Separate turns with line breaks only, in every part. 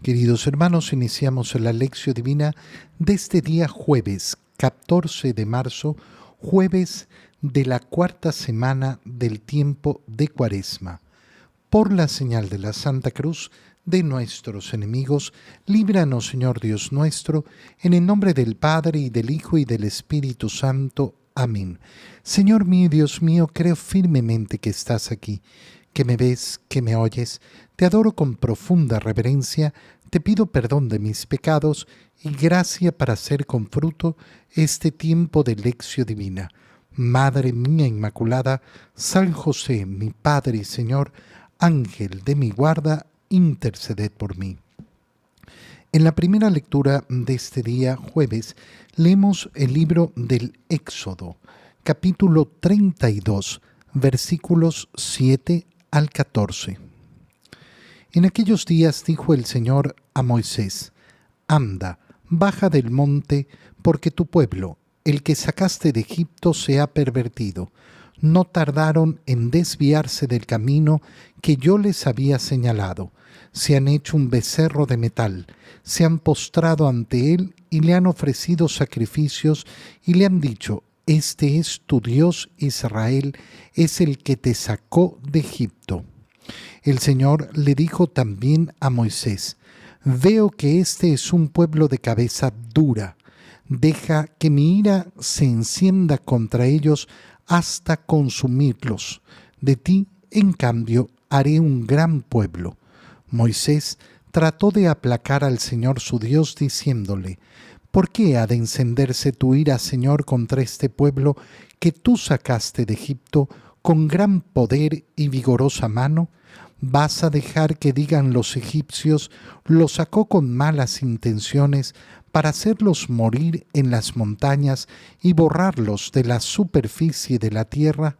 Queridos hermanos, iniciamos la lección divina de este día jueves 14 de marzo, jueves de la cuarta semana del tiempo de Cuaresma. Por la señal de la Santa Cruz de nuestros enemigos, líbranos, Señor Dios nuestro, en el nombre del Padre, y del Hijo, y del Espíritu Santo. Amén. Señor mío y Dios mío, creo firmemente que estás aquí, que me ves, que me oyes. Te adoro con profunda reverencia, te pido perdón de mis pecados y gracia para hacer con fruto este tiempo de lección divina. Madre mía Inmaculada, San José, mi Padre y Señor, Ángel de mi guarda, interceded por mí. En la primera lectura de este día jueves, leemos el libro del Éxodo, capítulo 32, versículos 7 al 14. En aquellos días dijo el Señor a Moisés: Anda, baja del monte, porque tu pueblo, el que sacaste de Egipto, se ha pervertido. No tardaron en desviarse del camino que yo les había señalado. Se han hecho un becerro de metal, se han postrado ante él y le han ofrecido sacrificios y le han dicho: Este es tu Dios Israel, es el que te sacó de Egipto. El Señor le dijo también a Moisés: Veo que este es un pueblo de cabeza dura. Deja que mi ira se encienda contra ellos hasta consumirlos. De ti, en cambio, haré un gran pueblo. Moisés trató de aplacar al Señor su Dios diciéndole: ¿Por qué ha de encenderse tu ira, Señor, contra este pueblo que tú sacaste de Egipto con gran poder y vigorosa mano? ¿Vas a dejar que digan los egipcios: lo sacó con malas intenciones, para hacerlos morir en las montañas y borrarlos de la superficie de la tierra?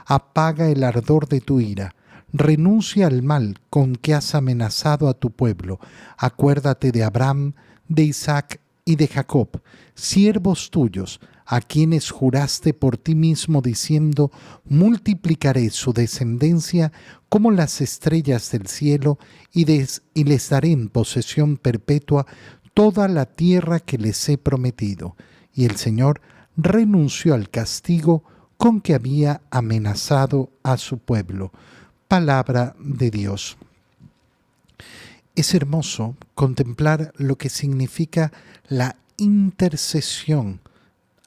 Apaga el ardor de tu ira, renuncia al mal con que has amenazado a tu pueblo. Acuérdate de Abraham, de Isaac y de Jacob, siervos tuyos, a quienes juraste por ti mismo diciendo: multiplicaré su descendencia como las estrellas del cielo y les daré en posesión perpetua toda la tierra que les he prometido. Y el Señor renunció al castigo con que había amenazado a su pueblo. Palabra de Dios. Es hermoso contemplar lo que significa la intercesión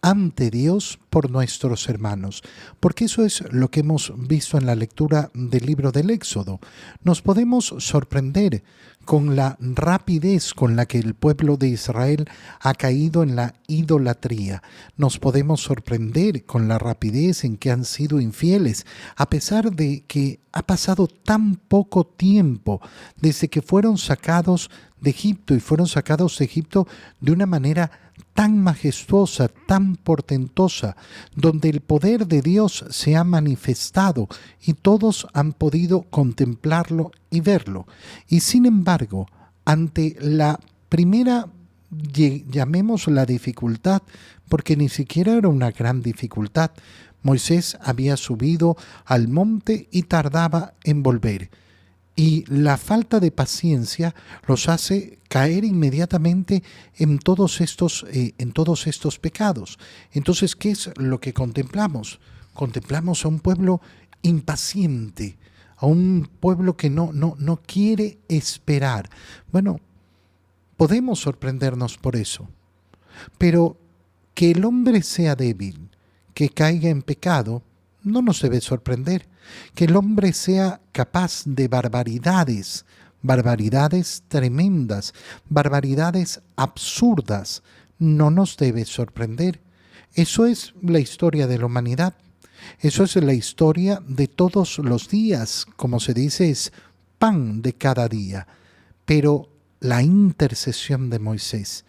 ante Dios por nuestros hermanos, porque eso es lo que hemos visto en la lectura del libro del Éxodo. Nos podemos sorprender con la rapidez con la que el pueblo de Israel ha caído en la idolatría. Nos podemos sorprender con la rapidez en que han sido infieles, a pesar de que ha pasado tan poco tiempo desde que fueron sacados de Egipto, y fueron sacados de Egipto de una manera tan majestuosa, tan portentosa, donde el poder de Dios se ha manifestado y todos han podido contemplarlo y verlo. Y sin embargo, ante la primera, llamemos la dificultad, porque ni siquiera era una gran dificultad, Moisés había subido al monte y tardaba en volver. Y la falta de paciencia los hace caer inmediatamente en todos estos pecados. Entonces, ¿qué es lo que contemplamos? Contemplamos a un pueblo impaciente, a un pueblo que no quiere esperar. Bueno, podemos sorprendernos por eso, pero que el hombre sea débil, que caiga en pecado, no nos debe sorprender. Que el hombre sea capaz de barbaridades tremendas, barbaridades absurdas, no nos debe sorprender. Eso es la historia de la humanidad. Eso es la historia de todos los días. Como se dice, es pan de cada día. Pero la intercesión de Moisés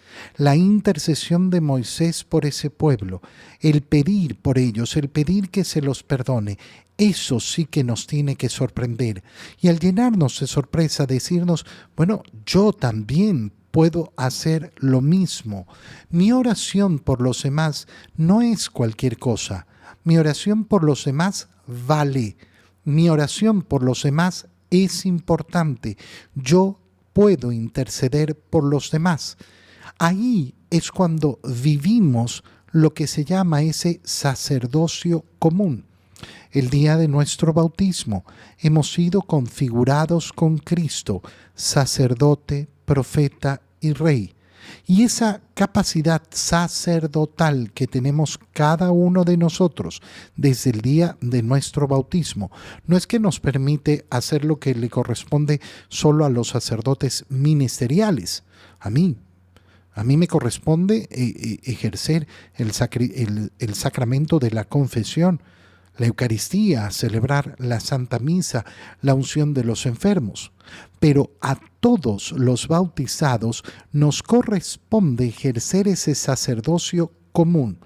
por ese pueblo, el pedir por ellos, el pedir que se los perdone, eso sí que nos tiene que sorprender. Y al llenarnos de sorpresa, decirnos: bueno, yo también puedo hacer lo mismo. Mi oración por los demás no es cualquier cosa. Mi oración por los demás vale. Mi oración por los demás es importante. Yo puedo interceder por los demás. Ahí es cuando vivimos lo que se llama ese sacerdocio común. El día de nuestro bautismo hemos sido configurados con Cristo, sacerdote, profeta y rey. Y esa capacidad sacerdotal que tenemos cada uno de nosotros desde el día de nuestro bautismo, no es que nos permite hacer lo que le corresponde solo a los sacerdotes ministeriales. A mí me corresponde ejercer el sacramento de la confesión, la Eucaristía, celebrar la Santa Misa, la unción de los enfermos. Pero a todos los bautizados nos corresponde ejercer ese sacerdocio común,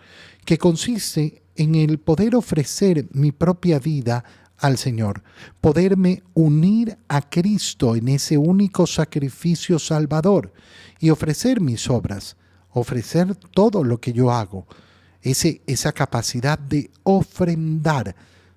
que consiste en el poder ofrecer mi propia vida al Señor, poderme unir a Cristo en ese único sacrificio salvador y ofrecer mis obras, ofrecer todo lo que yo hago. Esa capacidad de ofrendar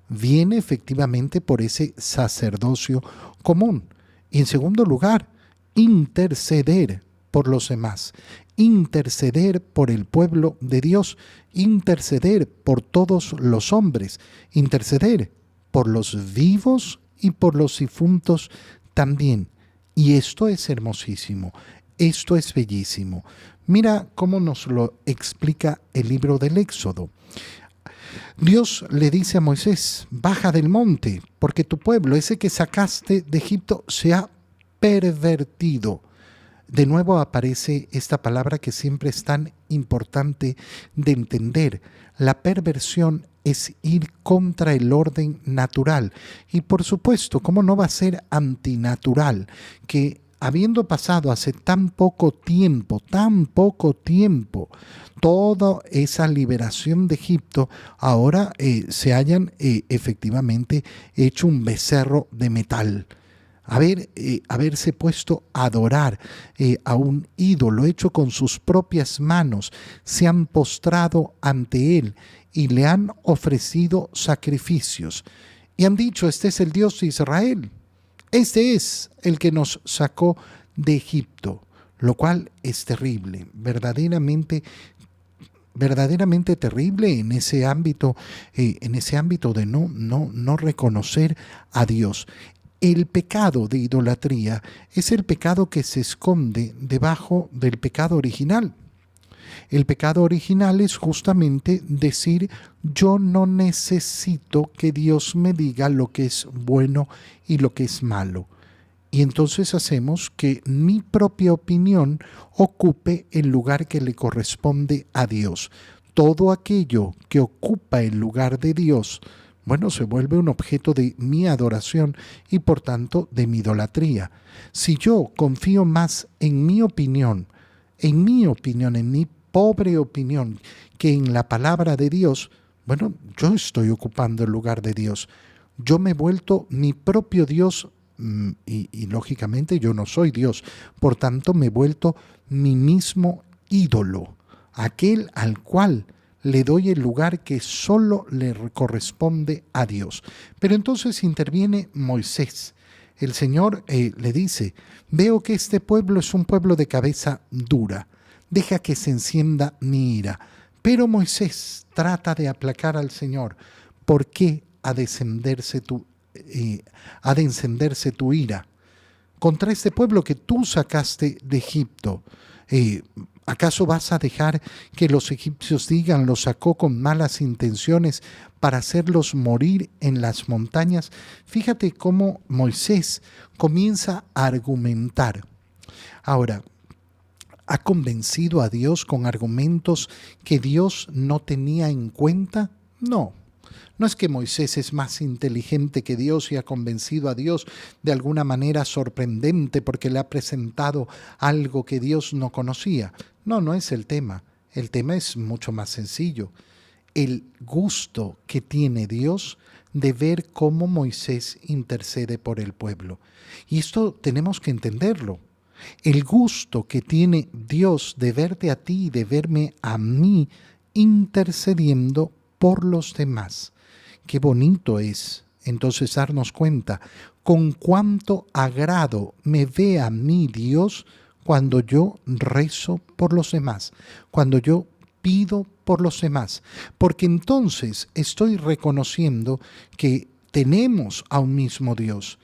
viene efectivamente por ese sacerdocio común. Y en segundo lugar, interceder por los demás, interceder por el pueblo de Dios, interceder por todos los hombres, interceder por los vivos y por los difuntos también. Y esto es hermosísimo, esto es bellísimo. Mira cómo nos lo explica el libro del Éxodo. Dios le dice a Moisés, baja del monte, porque tu pueblo, ese que sacaste de Egipto, se ha pervertido. De nuevo aparece esta palabra que siempre es tan importante de entender. La perversión es ir contra el orden natural. Y por supuesto, ¿cómo no va a ser antinatural? Que habiendo pasado hace tan poco tiempo, toda esa liberación de Egipto, ahora se hayan efectivamente hecho un becerro de metal. Haberse puesto a adorar a un ídolo hecho con sus propias manos, se han postrado ante él y le han ofrecido sacrificios. Y han dicho, este es el Dios de Israel. Este es el que nos sacó de Egipto, lo cual es terrible, verdaderamente terrible en ese ámbito de no reconocer a Dios. El pecado de idolatría es el pecado que se esconde debajo del pecado original. El pecado original es justamente decir, yo no necesito que Dios me diga lo que es bueno y lo que es malo. Y entonces hacemos que mi propia opinión ocupe el lugar que le corresponde a Dios. Todo aquello que ocupa el lugar de Dios, bueno, se vuelve un objeto de mi adoración y por tanto de mi idolatría. Si yo confío más en mi opinión, en mi pobre opinión, que en la palabra de Dios, bueno, yo estoy ocupando el lugar de Dios. Yo me he vuelto mi propio Dios y lógicamente yo no soy Dios. Por tanto, me he vuelto mi mismo ídolo, aquel al cual le doy el lugar que solo le corresponde a Dios. Pero entonces interviene Moisés. El Señor le dice, veo que este pueblo es un pueblo de cabeza dura. Deja que se encienda mi ira. Pero Moisés trata de aplacar al Señor. ¿Por qué ha de encenderse tu ira contra este pueblo que tú sacaste de Egipto? ¿Acaso vas a dejar que los egipcios digan, los sacó con malas intenciones para hacerlos morir en las montañas? Fíjate cómo Moisés comienza a argumentar. Ahora, ¿ha convencido a Dios con argumentos que Dios no tenía en cuenta? No. No es que Moisés es más inteligente que Dios y ha convencido a Dios de alguna manera sorprendente porque le ha presentado algo que Dios no conocía. No, no es el tema. El tema es mucho más sencillo. El gusto que tiene Dios de ver cómo Moisés intercede por el pueblo. Y esto tenemos que entenderlo. El gusto que tiene Dios de verte a ti y de verme a mí intercediendo por los demás. Qué bonito es entonces darnos cuenta con cuánto agrado me ve a mí Dios cuando yo rezo por los demás, cuando yo pido por los demás, porque entonces estoy reconociendo que tenemos a un mismo Dios,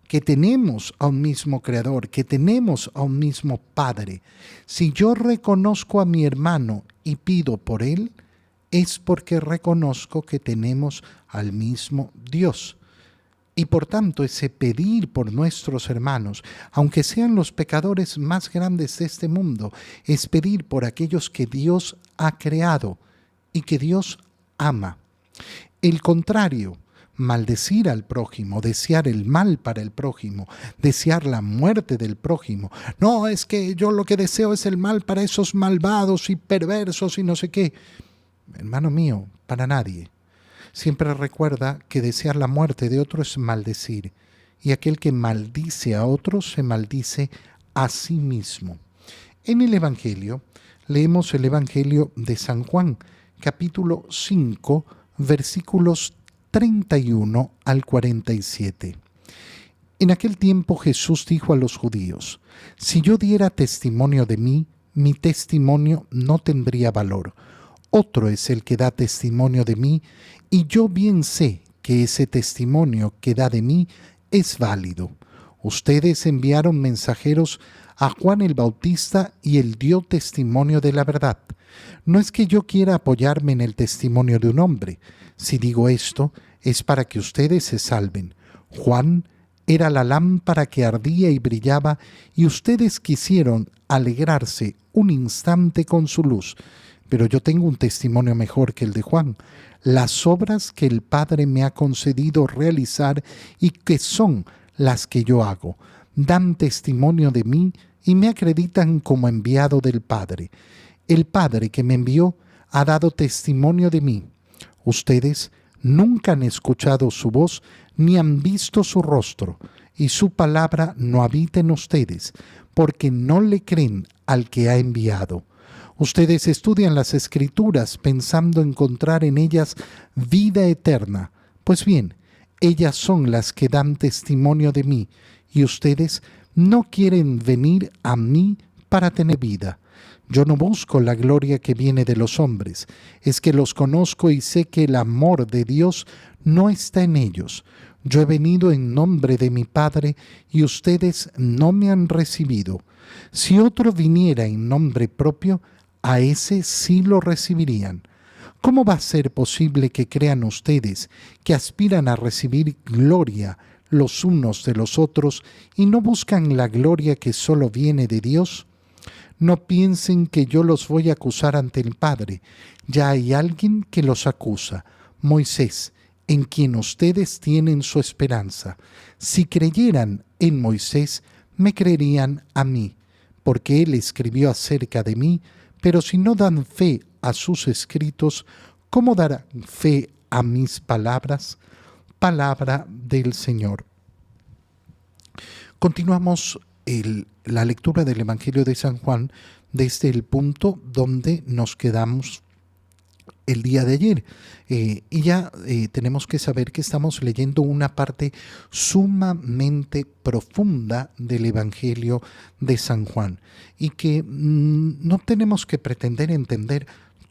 que tenemos a un mismo Creador, que tenemos a un mismo Padre. Si yo reconozco a mi hermano y pido por él, es porque reconozco que tenemos al mismo Dios. Y por tanto, ese pedir por nuestros hermanos, aunque sean los pecadores más grandes de este mundo, es pedir por aquellos que Dios ha creado y que Dios ama. El contrario, maldecir al prójimo, desear el mal para el prójimo, desear la muerte del prójimo. No, es que yo lo que deseo es el mal para esos malvados y perversos y no sé qué. Hermano mío, para nadie. Siempre recuerda que desear la muerte de otro es maldecir, y aquel que maldice a otro se maldice a sí mismo. En el Evangelio, leemos el Evangelio de San Juan, capítulo 5, versículos 31 al 47. En aquel tiempo Jesús dijo a los judíos: si yo diera testimonio de mí, mi testimonio no tendría valor. Otro es el que da testimonio de mí, y yo bien sé que ese testimonio que da de mí es válido. Ustedes enviaron mensajeros a Juan el Bautista y él dio testimonio de la verdad. No es que yo quiera apoyarme en el testimonio de un hombre. Si digo esto, es para que ustedes se salven. Juan era la lámpara que ardía y brillaba, y ustedes quisieron alegrarse un instante con su luz. Pero yo tengo un testimonio mejor que el de Juan: las obras que el Padre me ha concedido realizar y que son las que yo hago, dan testimonio de mí y me acreditan como enviado del Padre. El Padre que me envió ha dado testimonio de mí. Ustedes nunca han escuchado su voz ni han visto su rostro, y su palabra no habita en ustedes, porque no le creen al que ha enviado. Ustedes estudian las Escrituras pensando encontrar en ellas vida eterna. Pues bien, ellas son las que dan testimonio de mí, y ustedes no quieren venir a mí para tener vida. Yo no busco la gloria que viene de los hombres, es que los conozco y sé que el amor de Dios no está en ellos. Yo he venido en nombre de mi Padre y ustedes no me han recibido. Si otro viniera en nombre propio, a ese sí lo recibirían. ¿Cómo va a ser posible que crean ustedes que aspiran a recibir gloria los unos de los otros y no buscan la gloria que solo viene de Dios? No piensen que yo los voy a acusar ante el Padre. Ya hay alguien que los acusa, Moisés, en quien ustedes tienen su esperanza. Si creyeran en Moisés, me creerían a mí, porque él escribió acerca de mí. Pero si no dan fe a sus escritos, ¿cómo darán fe a mis palabras? Palabra del Señor. Continuamos la lectura del Evangelio de San Juan desde el punto donde nos quedamos el día de ayer. Y ya tenemos que saber que estamos leyendo una parte sumamente profunda del Evangelio de San Juan y que no tenemos que pretender entender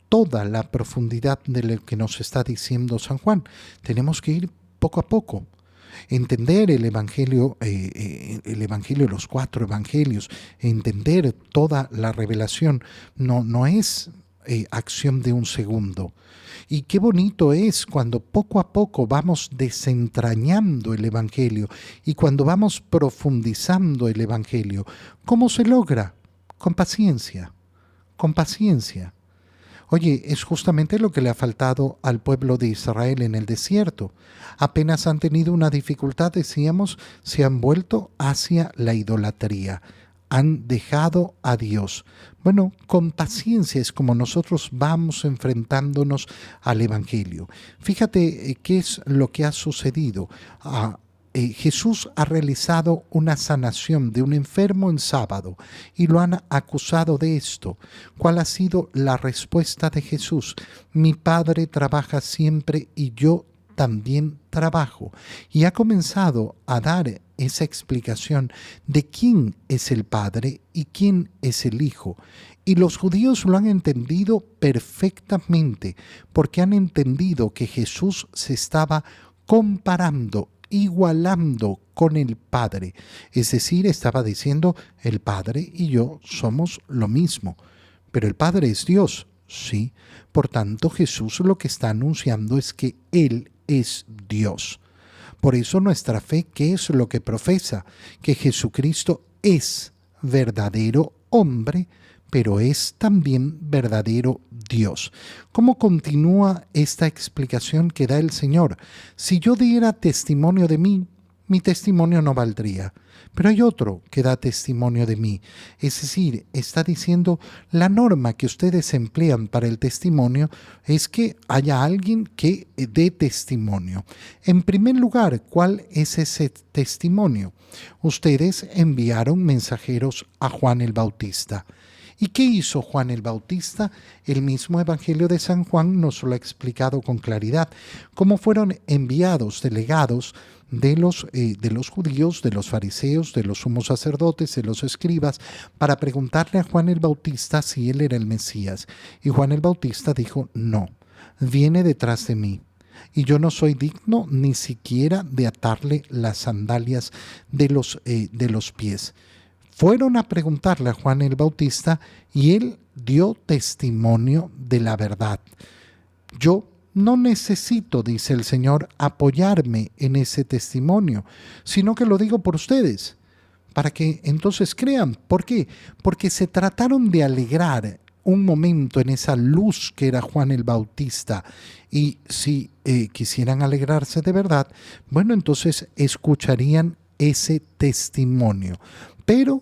toda la profundidad de lo que nos está diciendo San Juan. Tenemos que ir poco a poco. Entender el Evangelio, los 4 Evangelios, entender toda la revelación, no es acción de un segundo. Y qué bonito es cuando poco a poco vamos desentrañando el Evangelio y cuando vamos profundizando el Evangelio. ¿Cómo se logra? Con paciencia, con paciencia. Oye, es justamente lo que le ha faltado al pueblo de Israel en el desierto. Apenas han tenido una dificultad, decíamos, se han vuelto hacia la idolatría. Han dejado a Dios. Bueno, con paciencia es como nosotros vamos enfrentándonos al Evangelio. Fíjate qué es lo que ha sucedido. Jesús ha realizado una sanación de un enfermo en sábado y lo han acusado de esto. ¿Cuál ha sido la respuesta de Jesús? Mi Padre trabaja siempre y yo también trabajo. Y ha comenzado a dar esa explicación de quién es el Padre y quién es el Hijo. Y los judíos lo han entendido perfectamente, porque han entendido que Jesús se estaba comparando, igualando con el Padre. Es decir, estaba diciendo, el Padre y yo somos lo mismo. Pero el Padre es Dios, sí. Por tanto, Jesús lo que está anunciando es que Él es Dios. Por eso nuestra fe, ¿qué es lo que profesa? Que Jesucristo es verdadero hombre, pero es también verdadero Dios. ¿Cómo continúa esta explicación que da el Señor? Si yo diera testimonio de mí, mi testimonio no valdría. Pero hay otro que da testimonio de mí. Es decir, está diciendo, la norma que ustedes emplean para el testimonio es que haya alguien que dé testimonio. En primer lugar, ¿cuál es ese testimonio? Ustedes enviaron mensajeros a Juan el Bautista. ¿Y qué hizo Juan el Bautista? El mismo Evangelio de San Juan nos lo ha explicado con claridad. Cómo fueron enviados delegados de los judíos, de los fariseos, de los sumos sacerdotes, de los escribas, para preguntarle a Juan el Bautista si él era el Mesías. Y Juan el Bautista dijo, no, viene detrás de mí. Y yo no soy digno ni siquiera de atarle las sandalias de los pies. Fueron a preguntarle a Juan el Bautista y él dio testimonio de la verdad. Yo no necesito, dice el Señor, apoyarme en ese testimonio, sino que lo digo por ustedes, para que entonces crean. ¿Por qué? Porque se trataron de alegrar un momento en esa luz que era Juan el Bautista. Y si quisieran alegrarse de verdad, bueno, entonces escucharían ese testimonio. Pero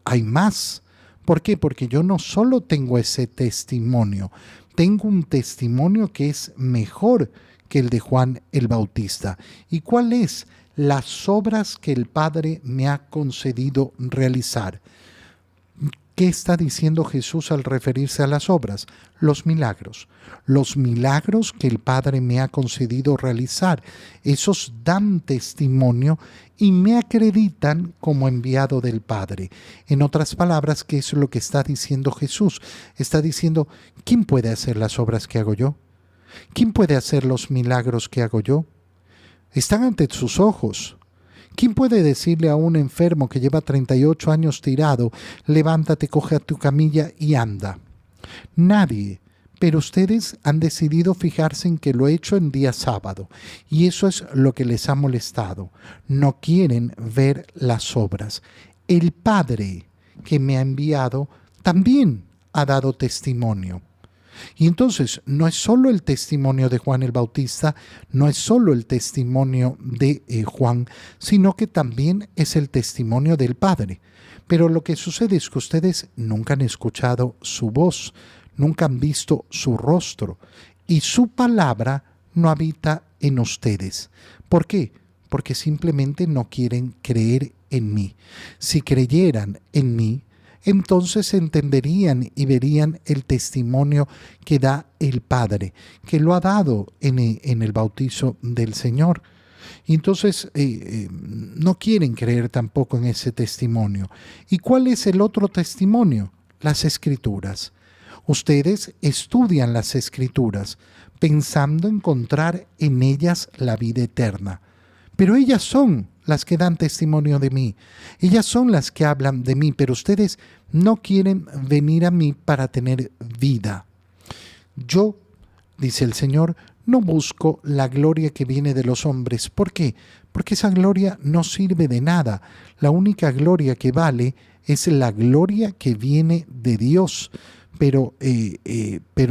hay más. ¿Por qué? Porque yo no solo tengo ese testimonio, tengo un testimonio que es mejor que el de Juan el Bautista. ¿Y cuál es? Las obras que el Padre me ha concedido realizar. ¿Qué está diciendo Jesús al referirse a las obras? Los milagros. Los milagros que el Padre me ha concedido realizar. Esos dan testimonio y me acreditan como enviado del Padre. En otras palabras, ¿qué es lo que está diciendo Jesús? Está diciendo, ¿quién puede hacer las obras que hago yo? ¿Quién puede hacer los milagros que hago yo? Están ante sus ojos. ¿Quién puede decirle a un enfermo que lleva 38 años tirado, levántate, coge a tu camilla y anda? Nadie. Pero ustedes han decidido fijarse en que lo he hecho en día sábado, y eso es lo que les ha molestado. No quieren ver las obras. El Padre que me ha enviado también ha dado testimonio. Y entonces no es solo el testimonio de Juan el Bautista, no es solo el testimonio de Juan, sino que también es el testimonio del Padre. Pero lo que sucede es que ustedes nunca han escuchado su voz, nunca han visto su rostro y su palabra no habita en ustedes. ¿Por qué? Porque simplemente no quieren creer en mí. Si creyeran en mí, entonces entenderían y verían el testimonio que da el Padre, que lo ha dado en el bautizo del Señor. Y entonces no quieren creer tampoco en ese testimonio. ¿Y cuál es el otro testimonio? Las Escrituras. Ustedes estudian las Escrituras pensando encontrar en ellas la vida eterna. Pero ellas son las que dan testimonio de mí. Ellas son las que hablan de mí, pero ustedes no quieren venir a mí para tener vida. Yo, dice el Señor, no busco la gloria que viene de los hombres. ¿Por qué? Porque esa gloria no sirve de nada. La única gloria que vale es la gloria que viene de Dios. Pero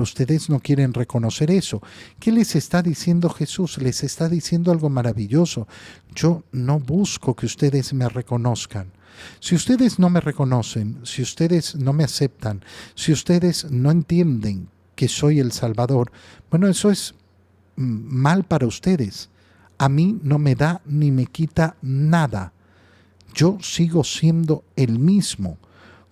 ustedes no quieren reconocer eso. ¿Qué les está diciendo Jesús? Les está diciendo algo maravilloso. Yo no busco que ustedes me reconozcan. Si ustedes no me reconocen, si ustedes no me aceptan, si ustedes no entienden que soy el Salvador, bueno, eso es mal para ustedes. A mí no me da ni me quita nada. Yo sigo siendo el mismo.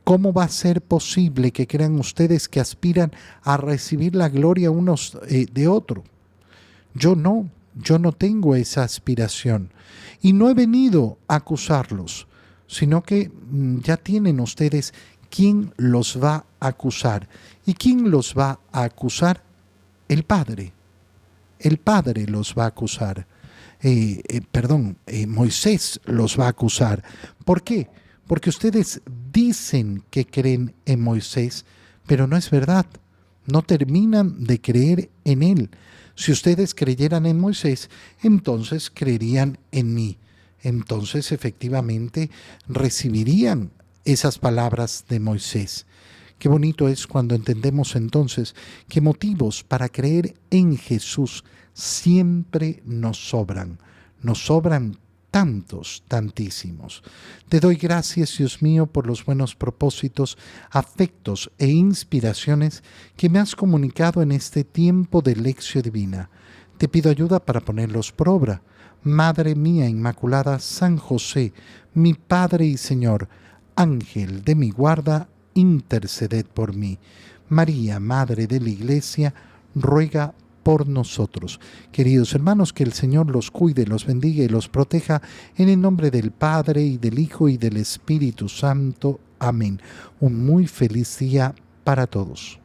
¿Cómo va a ser posible que crean ustedes que aspiran a recibir la gloria unos de otros? Yo no, yo no tengo esa aspiración y no he venido a acusarlos, sino que ya tienen ustedes quién los va a acusar. ¿Y quién los va a acusar? El Padre. El Padre los va a acusar. Moisés los va a acusar. ¿Por qué? Porque ustedes dicen que creen en Moisés, pero no es verdad. No terminan de creer en él. Si ustedes creyeran en Moisés, entonces creerían en mí. Entonces efectivamente recibirían esas palabras de Moisés. Qué bonito es cuando entendemos entonces que motivos para creer en Jesús siempre nos sobran tantos, tantísimos. Te doy gracias, Dios mío, por los buenos propósitos, afectos e inspiraciones que me has comunicado en este tiempo de lección divina. Te pido ayuda para ponerlos por obra. Madre mía Inmaculada, San José, mi Padre y Señor, Ángel de mi guarda, interceded por mí. María, Madre de la Iglesia, ruega por nosotros. Queridos hermanos, que el Señor los cuide, los bendiga y los proteja en el nombre del Padre y del Hijo y del Espíritu Santo. Amén. Un muy feliz día para todos.